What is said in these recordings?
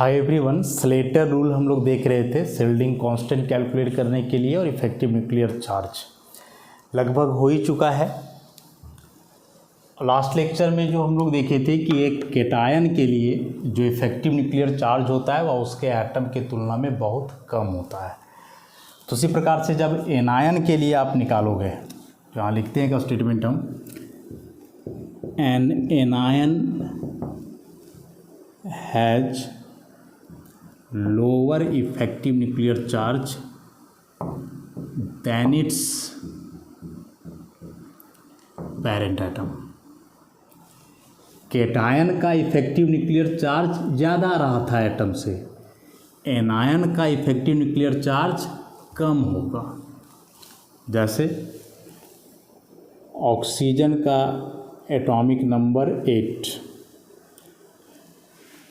Hi everyone, Slater rule हम लोग देख रहे थे शील्डिंग कांस्टेंट कैलकुलेट करने के लिए और इफेक्टिव न्यूक्लियर चार्ज लगभग हो ही चुका है। लास्ट लेक्चर में जो हम लोग देखे थे कि एक केटायन के लिए जो इफेक्टिव न्यूक्लियर चार्ज होता है वह उसके एटम की तुलना में बहुत कम होता है। तो इसी प्रकार से जब एनायन के लिए आप निकालोगे, यहाँ लिखते हैं का स्टेटमेंट हम, an anion has lower effective nuclear charge than its parent atom। Cation का इफेक्टिव न्यूक्लियर चार्ज ज़्यादा रहा था एटम से, एनायन का इफेक्टिव न्यूक्लियर चार्ज कम होगा। जैसे ऑक्सीजन का एटॉमिक नंबर 8,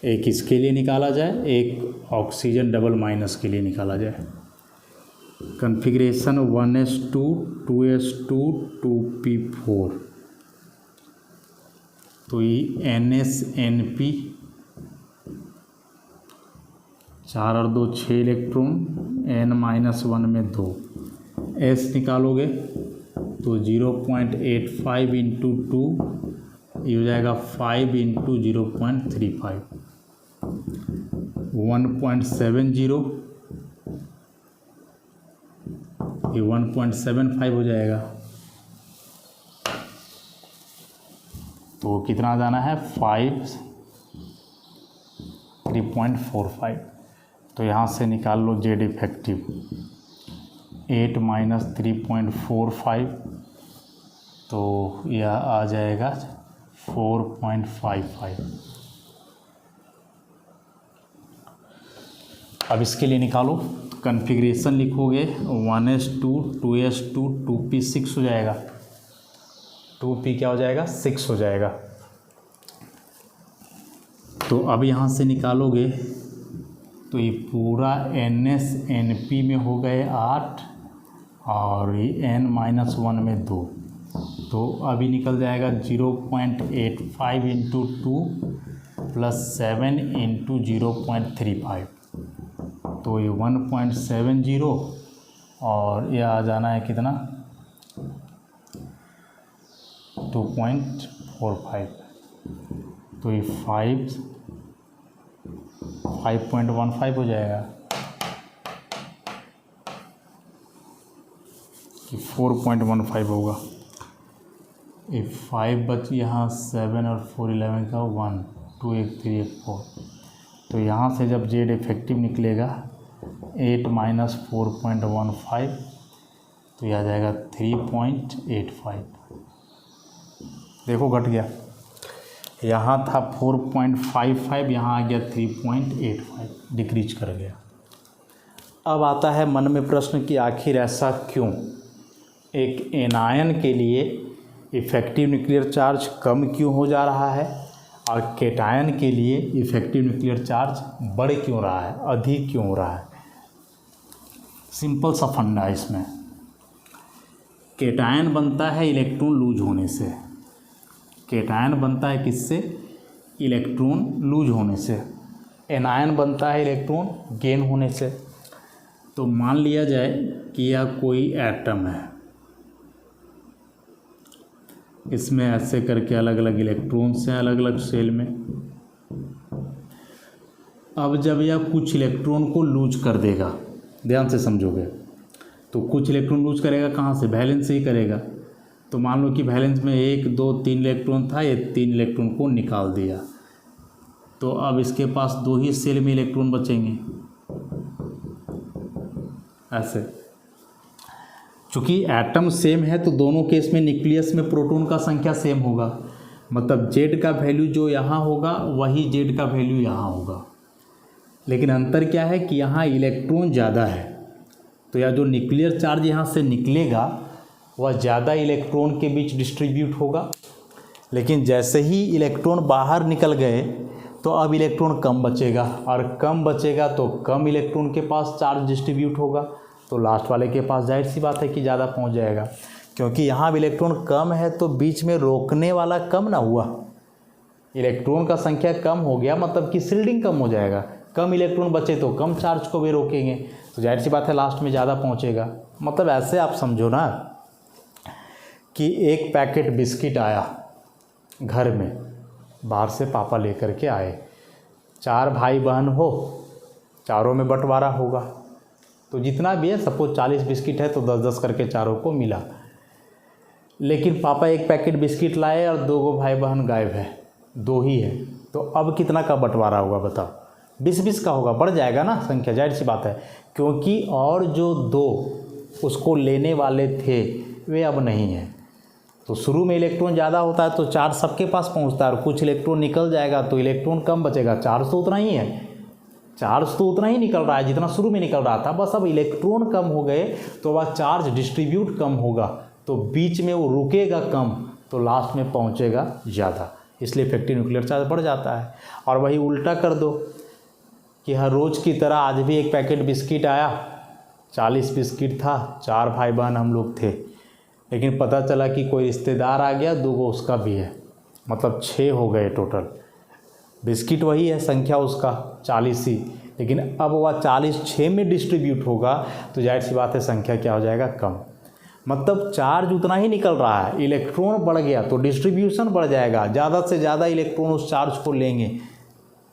एक इसके लिए निकाला जाए, एक ऑक्सीजन डबल माइनस के लिए निकाला जाए। कन्फिग्रेशन 1s2 2s2 2p4, तो ये NsNp 4 और 2 6 इलेक्ट्रॉन, n-1 में 2, s निकालोगे तो 0.85 इंटू 2 ये हो जाएगा 5 इंटू 0.35, 1.70, ये 1.75 हो जाएगा। तो कितना जाना है 3.45। तो यहाँ से निकाल लो जेड इफेक्टिव 8 माइनस 3.45, तो यह आ जाएगा 4.55। अब इसके लिए निकालो, कन्फिग्रेशन लिखोगे 1s2 2s2 2p6 हो जाएगा, 2p क्या हो जाएगा 6 हो जाएगा। तो अब यहाँ से निकालोगे तो ये पूरा NsNp में हो गए 8 और ये n-1 में 2, तो अभी निकल जाएगा 0.85 इंटू 2 प्लस 7 इंटू 0.35, तो ये 1.70 और ये आ जाना है कितना 2.45, तो ये 5.15 हो जाएगा कि 4.15 होगा। ये 5 बच, यहाँ 7 और 4 11 का 1 2 1 3 1 4, तो यहाँ से जब जेड इफेक्टिव निकलेगा 8 माइनस 4.15, तो यह आ जाएगा 3.85। देखो घट गया, यहाँ था 4.55, यहाँ आ गया 3.85, डिक्रीज कर गया। अब आता है मन में प्रश्न कि आखिर ऐसा क्यों, एक एनायन के लिए इफेक्टिव न्यूक्लियर चार्ज कम क्यों हो जा रहा है और केटायन के लिए इफेक्टिव न्यूक्लियर चार्ज बढ़ क्यों रहा है, अधिक क्यों हो रहा है। सिंपल सा फंडा है इसमें। केटायन बनता है इलेक्ट्रॉन लूज होने से, केटायन बनता है किससे, इलेक्ट्रॉन लूज होने से। एनायन बनता है इलेक्ट्रॉन गेन होने से। तो मान लिया जाए कि यह कोई एटम है, इसमें ऐसे करके अलग अलग इलेक्ट्रॉन्स हैं अलग अलग सेल में। अब जब यह कुछ इलेक्ट्रॉन को लूज कर देगा, ध्यान से समझोगे, तो कुछ इलेक्ट्रॉन लूज करेगा कहाँ से, वैलेंस से ही करेगा। तो मान लो कि वैलेंस में 1 2 3 इलेक्ट्रॉन था, ये 3 इलेक्ट्रॉन को निकाल दिया, तो अब इसके पास 2 ही सेल में इलेक्ट्रॉन बचेंगे ऐसे। चूँकि एटम सेम है तो दोनों केस में न्यूक्लियस में प्रोटॉन का संख्या सेम होगा, मतलब जेड का वैल्यू जो यहाँ होगा वही जेड का वैल्यू यहाँ होगा। लेकिन अंतर क्या है कि यहाँ इलेक्ट्रॉन ज़्यादा है, तो यह जो न्यूक्लियर चार्ज यहाँ से निकलेगा वह ज़्यादा इलेक्ट्रॉन के बीच डिस्ट्रीब्यूट होगा। लेकिन जैसे ही इलेक्ट्रॉन बाहर निकल गए तो अब इलेक्ट्रॉन कम बचेगा, और कम बचेगा तो कम इलेक्ट्रॉन के पास चार्ज डिस्ट्रीब्यूट होगा, तो लास्ट वाले के पास जाहिर सी बात है कि ज़्यादा पहुंच जाएगा। क्योंकि यहाँ इलेक्ट्रॉन कम है तो बीच में रोकने वाला कम ना हुआ, इलेक्ट्रॉन का संख्या कम हो गया मतलब कि शील्डिंग कम हो जाएगा। कम इलेक्ट्रॉन बचे तो कम चार्ज को भी रोकेंगे, तो जाहिर सी बात है लास्ट में ज़्यादा पहुँचेगा। मतलब ऐसे आप समझो ना कि एक पैकेट बिस्किट आया घर में, बाहर से पापा लेकर के आए, 4 भाई बहन हो, चारों में बंटवारा होगा, तो जितना भी है सपोज 40 बिस्किट है तो 10-10 करके चारों को मिला। लेकिन पापा एक पैकेट बिस्किट लाए और 2 भाई बहन गायब है, 2 ही है, तो अब कितना का बंटवारा होगा बताओ? 20-20 का होगा, बढ़ जाएगा ना संख्या, जाहिर सी बात है, क्योंकि और जो 2 उसको लेने वाले थे वे अब नहीं हैं। तो शुरू में इलेक्ट्रॉन ज़्यादा होता है तो चार्ज सबके पास पहुंचता है, और कुछ इलेक्ट्रॉन निकल जाएगा तो इलेक्ट्रॉन कम बचेगा। चार्ज तो उतना ही है, चार्ज तो उतना ही निकल रहा है जितना शुरू में निकल रहा था, बस अब इलेक्ट्रॉन कम हो गए तो वह चार्ज डिस्ट्रीब्यूट कम होगा, तो बीच में वो रुकेगा कम, तो लास्ट में पहुंचेगा ज़्यादा, इसलिए इफेक्टिव न्यूक्लियर चार्ज बढ़ जाता है। और वही उल्टा कर दो कि हर रोज़ की तरह आज भी एक पैकेट बिस्किट आया, 40 बिस्किट था, 4 भाई बहन हम लोग थे, लेकिन पता चला कि कोई रिश्तेदार आ गया, 2 उसका भी है, मतलब 6 हो गए टोटल। बिस्किट वही है, संख्या उसका 40 ही, लेकिन अब वह 40 6 में डिस्ट्रीब्यूट होगा, तो जाहिर सी बात है संख्या क्या हो जाएगा? कम। मतलब चार्ज उतना ही निकल रहा है, इलेक्ट्रॉन बढ़ गया तो डिस्ट्रीब्यूशन बढ़ जाएगा, ज़्यादा से ज़्यादा इलेक्ट्रॉन उस चार्ज को लेंगे,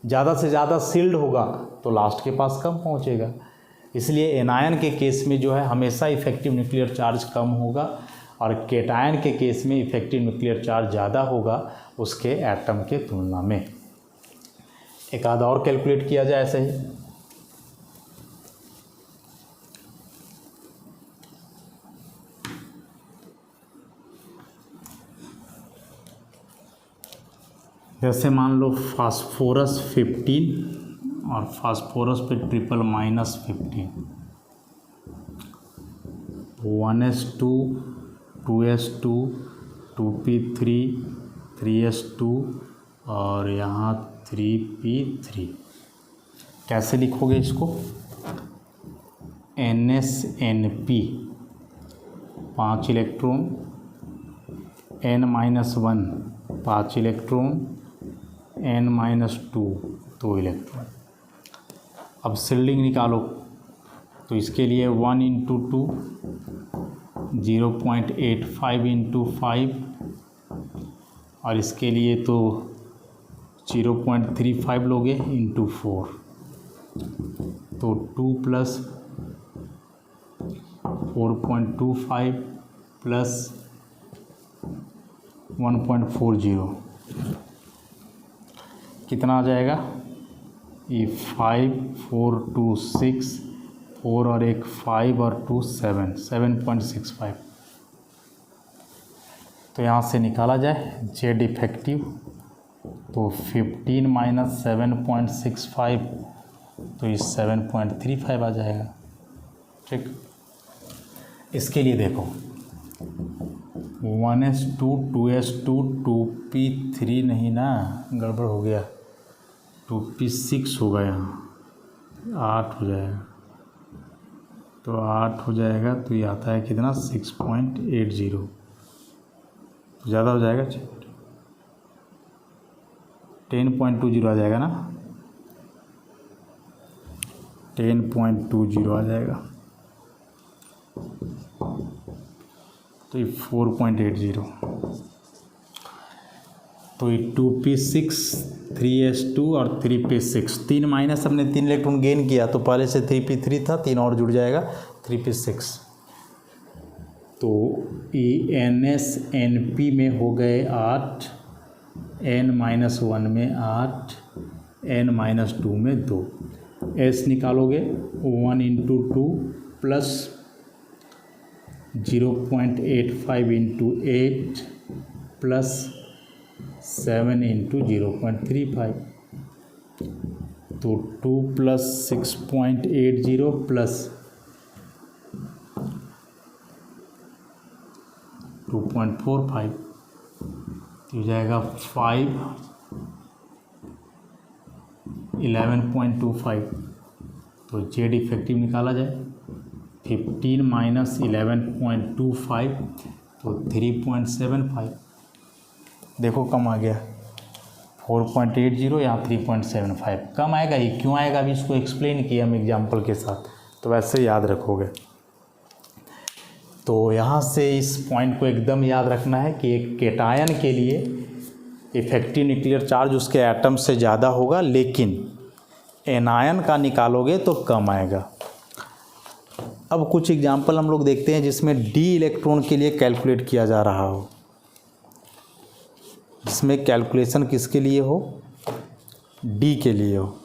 ज़्यादा से ज़्यादा सील्ड होगा तो लास्ट के पास कम पहुँचेगा। इसलिए एनायन के केस में जो है हमेशा इफेक्टिव न्यूक्लियर चार्ज कम होगा, और केटायन के केस में इफेक्टिव न्यूक्लियर चार्ज ज़्यादा होगा उसके एटम के तुलना में। एक आधा और कैलकुलेट किया जाए ऐसे ही। जैसे मान लो फास्फोरस 15 और फास्फोरस पे triple -15, 1s2 2s2 2p3 3s2 और यहाँ 3p3। कैसे लिखोगे इसको? NsNp 5 electron, n-1 5 electron, n-2 2 electron. अब सील्डिंग निकालो, तो इसके लिए 1 × 2 0.85 × 5, और इसके लिए तो 0.35 लोगे × 4, तो 2 + 4.25 + 1.40 कितना आ जाएगा? ये 5 4 2 6 4 और एक 5 और 2 7 7.65। तो यहाँ से निकाला जाए जेड इफेक्टिव, तो 15 - 7.65, तो ये 7.35 आ जाएगा। ठीक, इसके लिए देखो 1s2 2s2 2p3 नहीं ना, गड़बड़ हो गया, 2p6 होगा, यहाँ 8 हो जाएगा, तो 8 हो जाएगा, तो ये आता है कितना? 6.80, तो ज़्यादा हो जाएगा, 10.20 आ जाएगा ना, 10.20 आ जाएगा, तो ये 4.80, तो ये 2p6 3s2 और 3p6, 3 माइनस हमने 3 इलेक्ट्रॉन गेन किया, तो पहले से 3p3 था, 3 और जुड़ जाएगा 3p6, तो NsNp में हो गए 8, n-1 में 8, n-2 में 2, s निकालोगे 1 × 2 प्लस 0.85 × 8 प्लस 7 × 0.35, तो 2 + 6.80 प्लस 2.45, तो जाएगा 5 11.25, तो जेड इफेक्टिव निकाला जाए 15 - 11.25, तो 3.75, देखो कम आ गया 4.80, यहाँ 3.75 कम आएगा। ये क्यों आएगा अभी इसको एक्सप्लेन किया हम एग्जाम्पल के साथ, तो वैसे याद रखोगे। तो यहाँ से इस पॉइंट को एकदम याद रखना है कि एक केटायन के लिए इफेक्टिव न्यूक्लियर चार्ज उसके एटम से ज़्यादा होगा, लेकिन एनायन का निकालोगे तो कम आएगा। अब कुछ एग्जाम्पल हम लोग देखते हैं जिसमें डी इलेक्ट्रॉन के लिए कैलकुलेट किया जा रहा हो, जिसमें कैलकुलेशन किसके लिए हो, डी के लिए हो।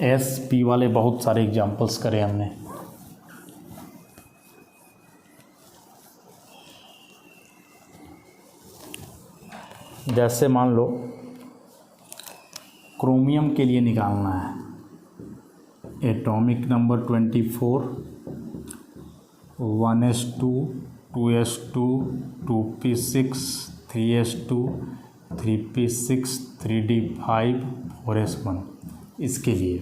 एस पी वाले बहुत सारे एग्जाम्पल्स करे हमने। जैसे मान लो क्रोमियम के लिए निकालना है, atomic number 24, 1s2, 2s2, 2p6, 3s2, 3p6, 3d5, 4s1 इसके लिए।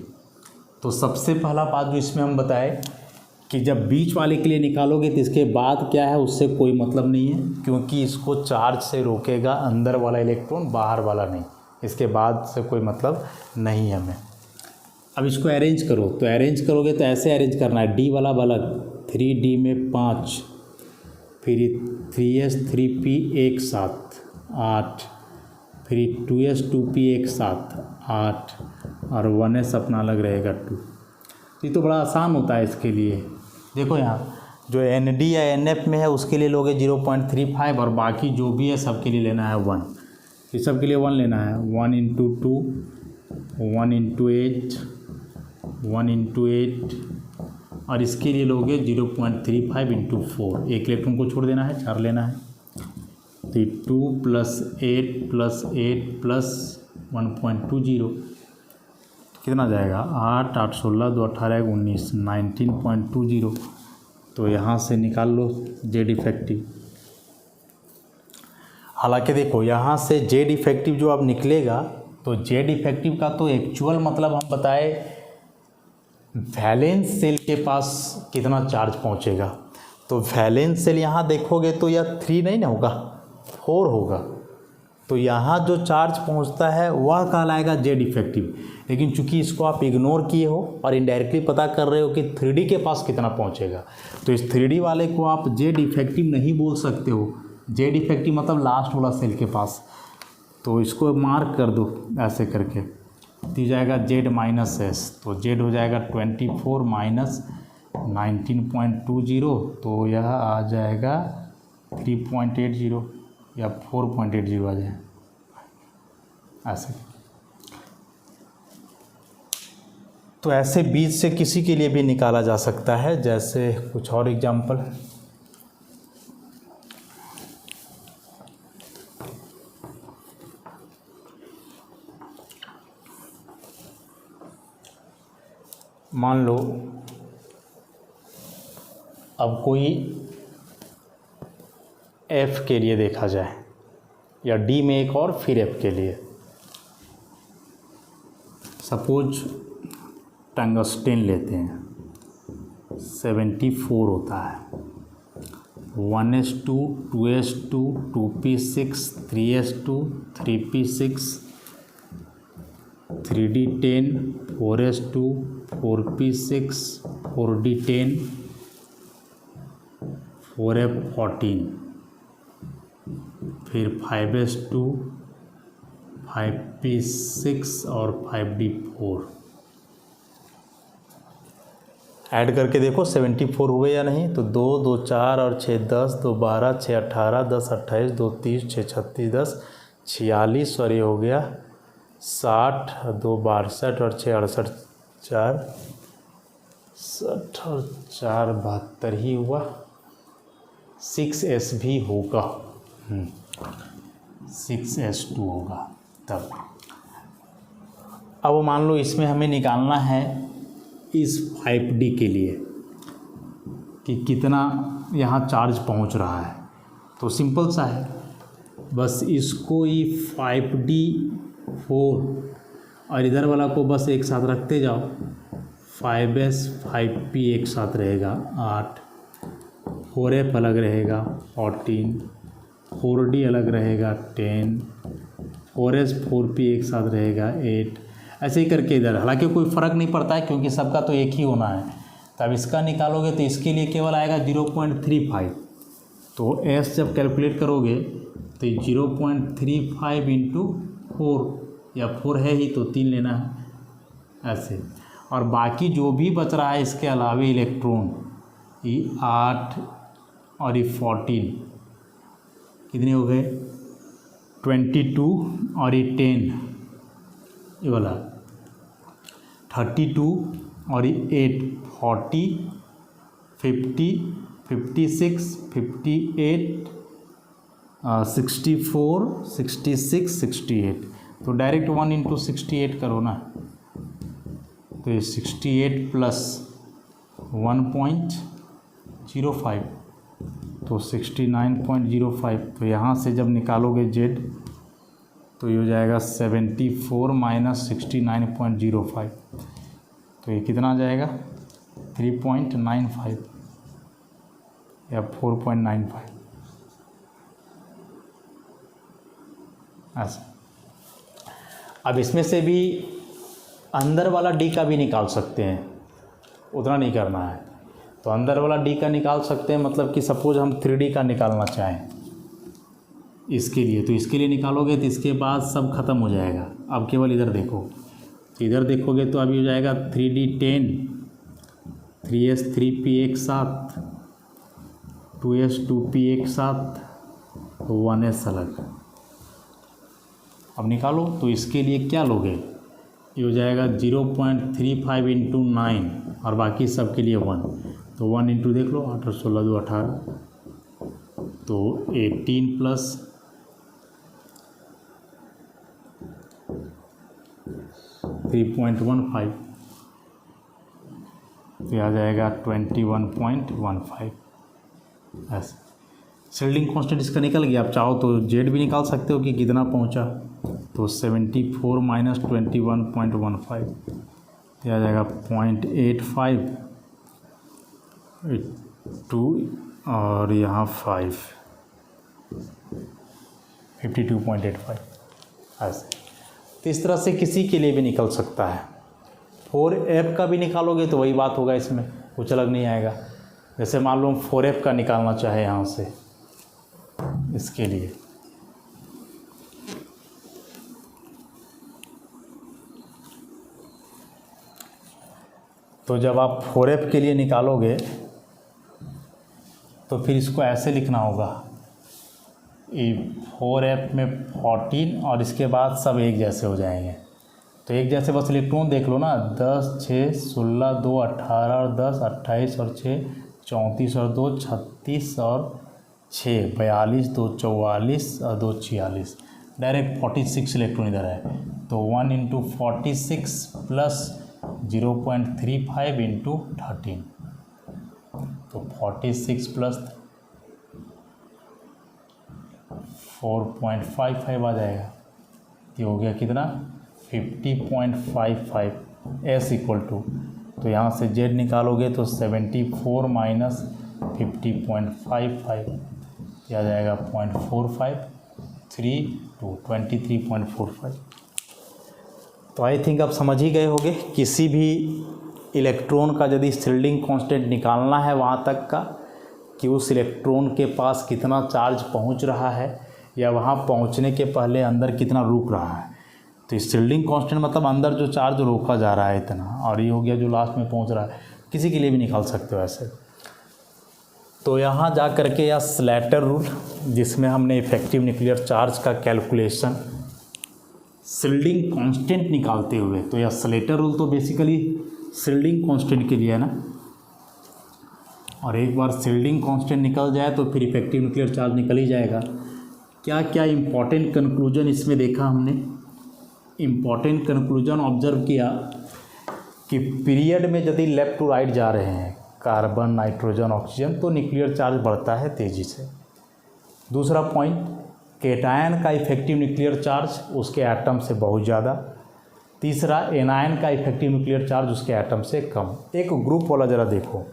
तो सबसे पहला बात जो इसमें हम बताए कि जब बीच वाले के लिए निकालोगे तो इसके बाद क्या है उससे कोई मतलब नहीं है, क्योंकि इसको चार्ज से रोकेगा अंदर वाला इलेक्ट्रॉन, बाहर वाला नहीं। इसके बाद से कोई मतलब नहीं है हमें। अब इसको अरेंज करो, तो अरेंज करोगे तो ऐसे अरेंज करना है, डी वाला अलग, 3d में 5, फिर 3s 3p एक साथ 8, फिर 2s 2p एक साथ 8, और 1s अपना अलग रहेगा 2। ये तो बड़ा आसान होता है इसके लिए। देखो यहाँ जो ND या NF में है उसके लिए लोगे 0.35, और बाकी जो भी है सबके लिए लेना है 1। इस सब के लिए 1 लेना है, 1 × 2, 1 × 8, 1 × 8, और इसके लिए लोगे 0.35 × 4। एक इलेक्ट्रॉन को छोड़ देना है, 4 लेना है। तो 2 + 8 + 8 + 1.20 कितना जाएगा, 8, 8, 16, 2, 18, 19, 19.20। तो यहाँ से निकाल लो जेड इफेक्टिव। हालांकि देखो यहाँ से जेड इफेक्टिव जो अब निकलेगा, तो जेड इफेक्टिव का तो एक्चुअल मतलब हम बताए वैलेंस सेल के पास कितना चार्ज पहुँचेगा। तो वैलेंस सेल यहाँ देखोगे तो यह 3 नहीं ना होगा, 4 होगा। तो यहाँ जो चार्ज पहुँचता है वह कहलाएगा जेड इफेक्टिव। लेकिन चूंकि इसको आप इग्नोर किए हो और इनडायरेक्टली पता कर रहे हो कि 3D के पास कितना पहुँचेगा, तो इस 3D वाले को आप जेड इफेक्टिव नहीं बोल सकते हो। जेड इफेक्टिव मतलब लास्ट वाला सेल के पास। तो इसको मार्क कर दो ऐसे करके, तो जाएगा जेड -s। तो जेड हो जाएगा 24 - 19.20, तो यह आ जाएगा 3.80 या 4.80 आ जाए ऐसे। तो ऐसे बीच से किसी के लिए भी निकाला जा सकता है। जैसे कुछ और एग्जाम्पल, मान लो अब कोई F के लिए देखा जाए, या D में एक और फिर F के लिए। सपोज टंगस्टेन लेते हैं, 74 होता है, 1s2, 2s2, 2p6, 3s2, 3p6, 3d10, 4s2, 4p6, 4d10, 4f14, फिर 5s2, 5p6 और 5d4। ऐड करके देखो 74 हुए या नहीं। तो 2, 2, 4 और 6, 10, 2, 12, 6, 18, 10, 28, 2, 30, 6, 36, 10, 46, और ये हो गया 60, 2, 62 और 6, 68, 4, 60 और 4, 72 ही हुआ। 6s भी होगा, 6s2 होगा तब। अब मान लो इसमें हमें निकालना है इस 5D के लिए कि कितना यहाँ चार्ज पहुँच रहा है। तो सिंपल सा है, बस इसको ही 5D4 और इधर वाला को बस एक साथ रखते जाओ, 5s 5p एक साथ रहेगा 8, 4f अलग रहेगा 14, 4d अलग रहेगा 10, 4s 4p एक साथ रहेगा 8, ऐसे ही करके इधर। हालांकि कोई फ़र्क नहीं पड़ता है क्योंकि सबका तो एक ही होना है। तो अब इसका निकालोगे तो इसके लिए केवल आएगा 0.35। तो s जब कैलकुलेट करोगे तो 0.35 इंटू 4, या 4 है ही तो 3 लेना है ऐसे। और बाकी जो भी बच रहा है इसके अलावे इलेक्ट्रॉन, ये 8 और ये 14 कितने हो गए 22, और ये 10 ये वाला 32, और ये 8 40 50 56 58 64 66 68। तो डायरेक्ट 1 इंटू 68 करो ना, तो ये 68 प्लस 1.05 तो 69.05। तो यहाँ से जब निकालोगे z तो ये हो जाएगा 74 माइनस 69.05। तो ये कितना आ जाएगा 3.95 या 4.95 ऐसा। अब इसमें से भी अंदर वाला डी का भी निकाल सकते हैं, उतना नहीं करना है। तो अंदर वाला डी का निकाल सकते हैं, मतलब कि सपोज हम 3D का निकालना चाहें इसके लिए, तो इसके लिए निकालोगे तो इसके बाद सब खत्म हो जाएगा। अब केवल इधर देखो, तो इधर देखोगे तो अभी हो जाएगा 3D 10, 3s 3p एक साथ, 2s 2p एक साथ, 1s अलग। अब निकालो तो इसके लिए क्या लोगे, ये हो जाएगा 0.35 इंटू 9 और बाकी सब के लिए 1। तो 1 इंटू देख लो 8 और 16 2 18, तो 18 प्लस 3.15 तो आ जाएगा 21.15 ऐसे। शील्डिंग कांस्टेंट इसका निकल गया। आप चाहो तो जेड भी निकाल सकते हो कि कितना पहुंचा, तो 74 माइनस 21.15 तो आ जाएगा 0.85 2 और यहाँ 5 52.85 ऐसे। तो इस तरह से किसी के लिए भी निकल सकता है। 4f का भी निकालोगे तो वही बात होगा, इसमें कुछ अलग नहीं आएगा। जैसे मान लो हम 4f का निकालना चाहे यहाँ से, इसके लिए तो जब आप 4f के लिए निकालोगे तो फिर इसको ऐसे लिखना होगा, 4f में 14 और इसके बाद सब एक जैसे हो जाएंगे। तो एक जैसे बस इलेक्ट्रॉन देख लो ना, 10 6 16 2 18 और 10 28 और 6 34 और 2 36 और 6 42 2 44 और 2 46, डायरेक्ट 46 इलेक्ट्रॉन इधर है। तो 1 इंटू 46 प्लस 0.35 इंटू 13, तो 46 प्लस 4.55 आ जाएगा। ये हो गया कितना 50.55 s इक्वल टू, तो यहाँ से z निकालोगे तो 74 माइनस 50.55 आ जाएगा 0.45 to 23.45। तो आई थिंक आप समझ ही गए होंगे, किसी भी इलेक्ट्रॉन का यदि शील्डिंग कांस्टेंट निकालना है वहाँ तक का कि उस इलेक्ट्रॉन के पास कितना चार्ज पहुँच रहा है या वहाँ पहुँचने के पहले अंदर कितना रुक रहा है। तो इस शील्डिंग कांस्टेंट मतलब अंदर जो चार्ज रोका जा रहा है इतना, और ये हो गया जो लास्ट में पहुँच रहा है। किसी के लिए भी निकाल सकते हो ऐसे। तो यहाँ जा करके या स्लैटर रूल, जिसमें हमने इफेक्टिव न्यूक्लियर चार्ज का कैलकुलेशन शील्डिंग कांस्टेंट निकालते हुए, तो यह स्लेटर रूल तो बेसिकली शील्डिंग कांस्टेंट के लिए है ना। और एक बार शील्डिंग कांस्टेंट निकल जाए तो फिर इफेक्टिव न्यूक्लियर चार्ज निकल ही जाएगा। क्या क्या इम्पॉर्टेंट कंक्लूजन इसमें देखा हमने। इम्पॉर्टेंट कंक्लूजन ऑब्जर्व किया कि पीरियड में यदि लेफ्ट टू राइट जा रहे हैं कार्बन नाइट्रोजन ऑक्सीजन, तो न्यूक्लियर चार्ज बढ़ता है तेज़ी से। दूसरा पॉइंट, केटायन का इफेक्टिव न्यूक्लियर चार्ज उसके एटम से बहुत ज़्यादा। तीसरा एनायन का इफेक्टिव न्यूक्लियर चार्ज उसके एटम से कम। एक ग्रुप वाला ज़रा देखो,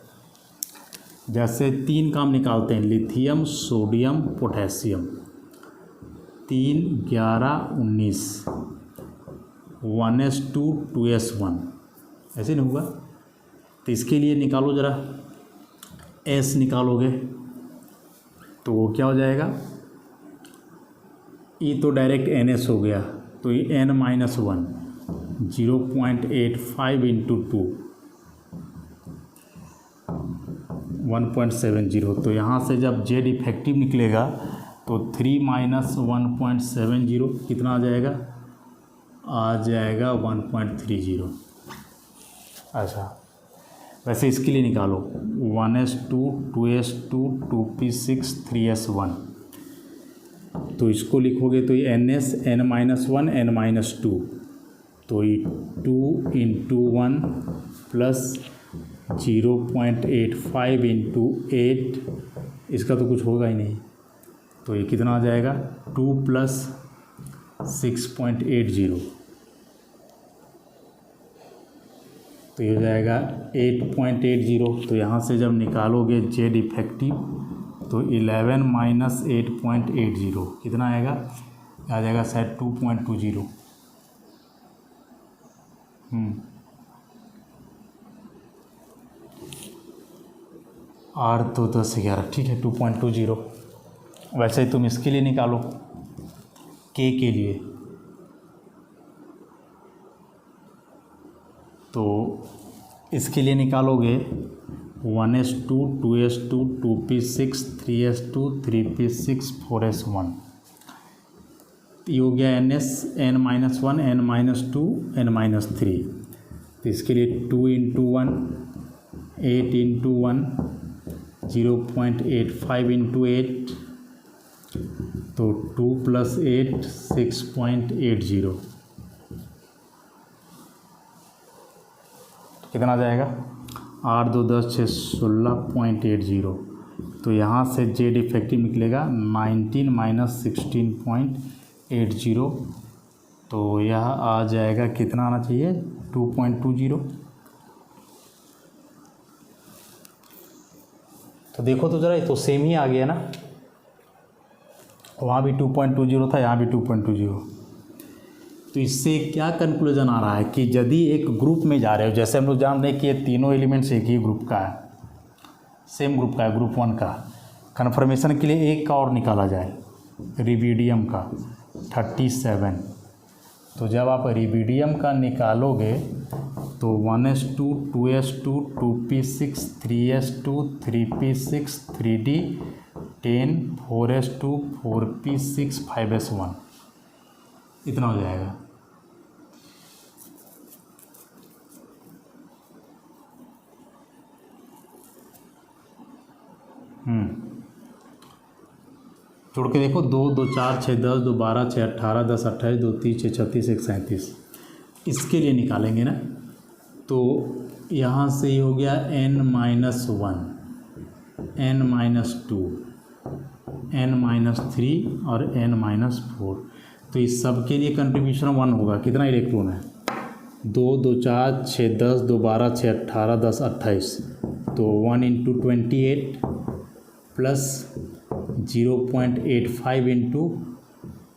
जैसे 3 काम निकालते हैं, lithium, sodium, potassium, 3, 11, 19, 1s2 2s1, ऐसे नहीं होगा। तो इसके लिए निकालो ज़रा, S निकालोगे तो वो क्या हो जाएगा, E तो डायरेक्ट NS हो गया, तो ये N-1 0.85 इंटू 2 1.70। तो यहाँ से जब Z इफेक्टिव निकलेगा तो 3 - 1.70 कितना आ जाएगा, 1.30। अच्छा, वैसे इसके लिए निकालो 1s2 2s2 2p6 3s1, तो इसको लिखोगे तो ये NS N-1 N-2, तो ये 2 इंटू 1 प्लस 0.85 इंटू 8, इसका तो कुछ होगा ही नहीं, तो ये कितना आ जाएगा 2 प्लस 6.80, तो ये हो जाएगा 8.80। तो यहाँ से जब निकालोगे Z इफेक्टिव तो 11 माइनस 8.80 कितना आएगा, आ जाएगा शायद 2.20। R तो 10 11, ठीक है 2.20। वैसे ही तुम इसके लिए निकालो, K के लिए, तो इसके लिए निकालोगे 1s2 2s2 2p6 3s2 3p6 4s1, ये हो गया NS N-1 N-2 N-3। तो इसके लिए 2 इंटू 1 8 इंटू 1 0.85 इंटू 8, तो 2 प्लस 8 6.80, कितना आ जाएगा 8 2 10 6 16.80। तो यहाँ से Z इफेक्टिव निकलेगा 19 माइनस 16.80, तो यह आ जाएगा, कितना आना चाहिए 2.20। तो देखो तो ज़रा, ये तो सेम ही आ गया ना, वहाँ भी 2.20 था, यहाँ भी 2.20। तो इससे क्या कंक्लूजन आ रहा है कि यदि एक ग्रुप में जा रहे हो, जैसे हम लोग जान रहे हैं कि ये तीनों एलिमेंट्स एक ही ग्रुप का है, सेम ग्रुप का है, ग्रुप 1 का, कन्फर्मेशन के लिए एक का और निकाला जाए, रिबीडियम का 37। तो जब आप रिबीडियम का निकालोगे तो 1s2 2s2 2p6 3s2 3p6 3d 10 4s2 4p6 5s1, इतना हो जाएगा। जोड़ के देखो, 2 2 4 6 10 2 12 6 18 10 28 2 30 6 36 1 37, इसके लिए निकालेंगे ना, तो यहाँ से ये हो गया N-1 N-2 N-3 और N-4। तो इस सब के लिए कंट्रीब्यूशन 1 होगा, कितना इलेक्ट्रॉन है 2 2 4 6 10 2 12 6 18 10 28, तो 1 इंटू 28 प्लस 0.85 इंटू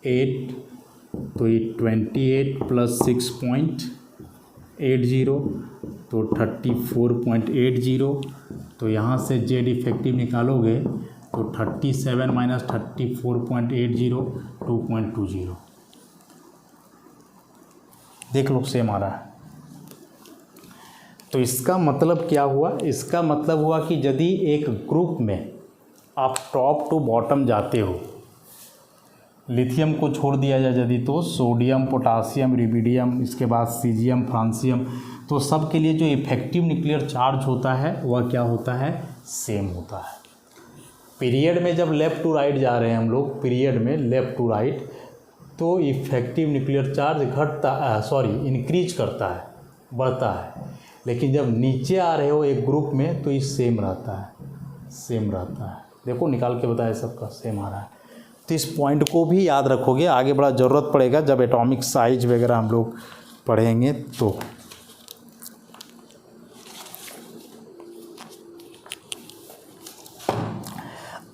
8, तो ये 28 प्लस 6.80, तो 34.80। तो यहाँ से Z इफेक्टिव निकालोगे तो 37 माइनस 34.80 2.20, देख लो सेम आ रहा है। तो इसका मतलब क्या हुआ, इसका मतलब हुआ कि यदि एक ग्रुप में आप टॉप टू बॉटम जाते हो, लिथियम को छोड़ दिया जाए यदि, तो सोडियम पोटासियम रिबिडियम, इसके बाद सीजियम फ्रांसियम, तो सब के लिए जो इफेक्टिव न्यूक्लियर चार्ज होता है वह क्या होता है, सेम होता है। पीरियड में जब लेफ़्ट टू राइट जा रहे हैं हम लोग, पीरियड में लेफ़्ट टू राइट, तो इफेक्टिव न्यूक्लियर चार्ज इंक्रीज करता है, बढ़ता है। लेकिन जब नीचे आ रहे हो एक ग्रुप में तो ये सेम रहता है, सेम रहता है। देखो निकाल के बताया, सबका सेम आ रहा है। तो इस पॉइंट को भी याद रखोगे, आगे बड़ा ज़रूरत पड़ेगा जब एटॉमिक साइज वगैरह हम लोग पढ़ेंगे तो।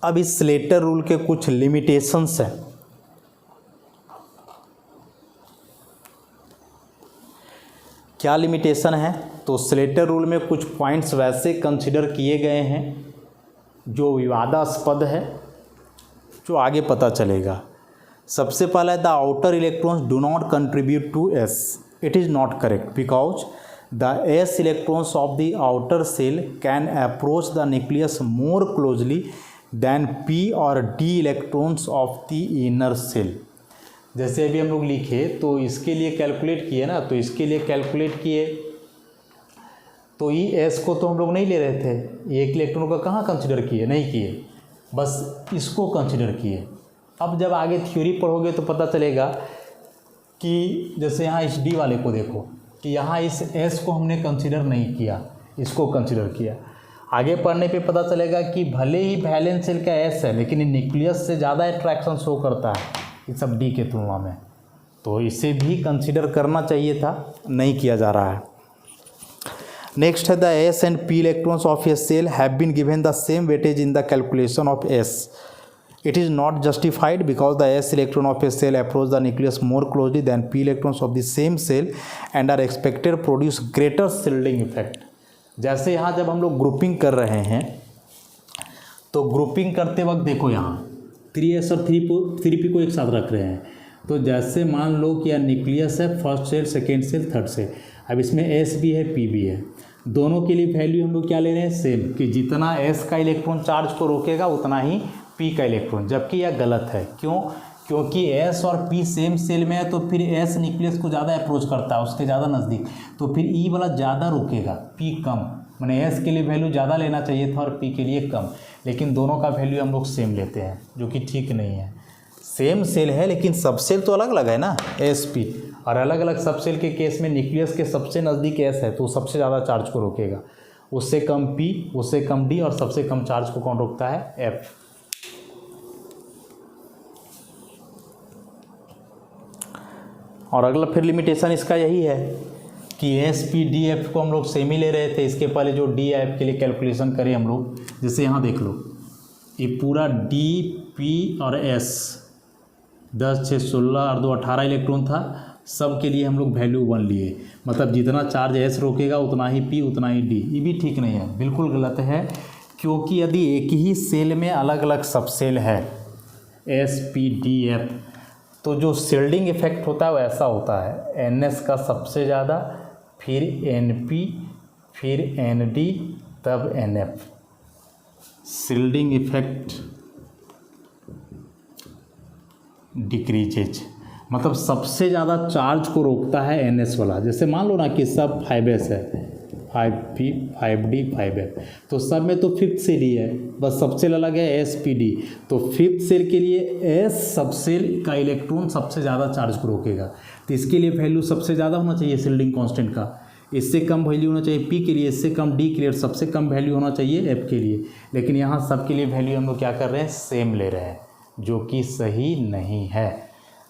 अब इस स्लेटर रूल के कुछ लिमिटेशंस हैं। क्या लिमिटेशन है? तो स्लेटर रूल में कुछ पॉइंट्स वैसे कंसिडर किए गए हैं जो विवादास्पद है, जो आगे पता चलेगा। सबसे पहला है the outer electrons do not contribute to S. It is not correct because the S electrons of the outer shell can approach the nucleus more closely than P और D electrons of the inner shell. जैसे अभी हम लोग लिखे तो इसके लिए calculate किए ना, तो इसके लिए कैलकुलेट किए तो ई एस को तो हम लोग नहीं ले रहे थे, एक इलेक्ट्रॉन का कहाँ कंसिडर किए, नहीं किए, बस इसको कंसिडर किए। अब जब आगे थ्योरी पढ़ोगे तो पता चलेगा कि जैसे यहाँ इस डी वाले को देखो कि यहाँ इस एस को हमने कंसिडर नहीं किया, इसको कंसिडर किया। आगे पढ़ने पे पता चलेगा कि भले ही वैलेंस शेल का एस है लेकिन न्यूक्लियस से ज़्यादा अट्रैक्शन शो करता है इस सब डी के तुलना में, तो इसे भी कंसिडर करना चाहिए था, नहीं किया जा रहा है। नेक्स्ट है the S and P electrons of a shell have been given the same weightage in the calculation of S. It is not justified because the S electron of a shell approach the nucleus more closely than P electrons of the same shell and are expected produce greater shielding effect. जैसे यहाँ जब हम लोग grouping कर रहे हैं तो grouping करते वक्त देखो यहाँ 3s और 3p को एक साथ रख रहे हैं, तो जैसे मान लो कि यह न्यूक्लियस है, first shell, second shell, third shell, अब इसमें s भी है p भी है, दोनों के लिए वैल्यू हम लोग क्या ले रहे हैं, सेम, कि जितना s का इलेक्ट्रॉन चार्ज को रोकेगा उतना ही p का इलेक्ट्रॉन, जबकि यह गलत है। क्यों? क्योंकि s और p सेम सेल में है तो फिर s न्यूक्लियस को ज़्यादा अप्रोच करता है, उसके ज़्यादा नज़दीक, तो फिर e वाला ज़्यादा रोकेगा, p कम, मैंने s के लिए वैल्यू ज़्यादा लेना चाहिए था और p के लिए कम, लेकिन दोनों का वैल्यू हम लोग सेम लेते हैं, जो कि ठीक नहीं है। सेम सेल है लेकिन सब सेल तो अलग अलग है ना, एस पी, और अलग अलग सब सेल के केस में न्यूक्लियस के सबसे नज़दीक एस है तो सबसे ज़्यादा चार्ज को रोकेगा, उससे कम पी, उससे कम डी, और सबसे कम चार्ज को कौन रोकता है, एफ। और अगला फिर लिमिटेशन इसका यही है कि एस पी डी एफ को हम लोग सेम ही ले रहे थे, इसके पहले जो डी एफ के लिए कैलकुलेशन करें हम लोग, जैसे यहाँ देख लो ये पूरा डी पी और एस 10, 6, 16 और 2 18 इलेक्ट्रॉन था, सब के लिए हम लोग वैल्यू 1 लिए, मतलब जितना चार्ज एस रोकेगा उतना ही पी उतना ही डी। ये भी ठीक नहीं है, बिल्कुल गलत है, क्योंकि यदि एक ही सेल में अलग अलग सब सेल है एस पी डी एफ, तो जो शील्डिंग इफेक्ट होता है वो ऐसा होता है, एन एस का सबसे ज़्यादा, फिर एन पी, फिर एन डी, तब N F. Shielding effect decreases, मतलब सबसे ज़्यादा चार्ज को रोकता है एन एस वाला। जैसे मान लो ना कि सब 5s है, 5p, 5d, 5f, तो सब में तो फिफ्थ सेल ही है, बस सबसेल अलग है एस पी डी, तो फिफ्थ सेल के लिए एस सबसेल का इलेक्ट्रॉन सबसे ज़्यादा चार्ज को रोकेगा, तो इसके लिए वैल्यू सबसे ज़्यादा होना चाहिए शील्डिंग कांस्टेंट का, इससे कम वैल्यू होना चाहिए पी के लिए, इससे कम डी के लिए, सबसे कम वैल्यू होना चाहिए एफ के लिए। लेकिन यहाँ सब के लिए वैल्यू हम लोग क्या कर रहे हैं, सेम ले रहे हैं, जो कि सही नहीं है।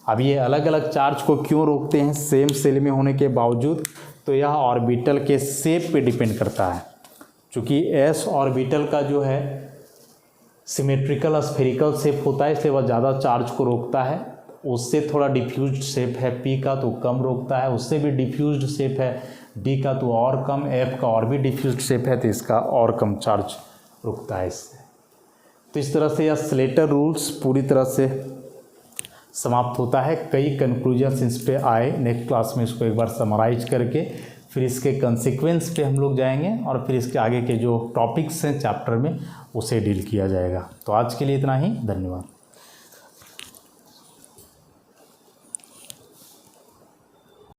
अब ये अलग अलग चार्ज को क्यों रोकते हैं सेम सेल में होने के बावजूद, तो यह ऑर्बिटल के शेप पे डिपेंड करता है। चूँकि एस ऑर्बिटल का जो है सिमेट्रिकल स्फेरिकल शेप होता है, इसलिए वह ज़्यादा चार्ज को रोकता है। उससे थोड़ा डिफ्यूज्ड शेप है पी का तो कम रोकता है, उससे भी डिफ्यूज्ड शेप है डी का तो और कम, एफ का और भी डिफ्यूज्ड शेप है तो इसका और कम चार्ज रुकता है इससे। तो इस तरह से यह स्लेटर रूल्स पूरी तरह से समाप्त होता है। कई कंक्लूजन्स इस पे आए, नेक्स्ट क्लास में इसको एक बार समराइज करके फिर इसके कंसिक्वेंस पे हम लोग जाएंगे और फिर इसके आगे के जो टॉपिक्स हैं चैप्टर में उसे डील किया जाएगा। तो आज के लिए इतना ही, धन्यवाद।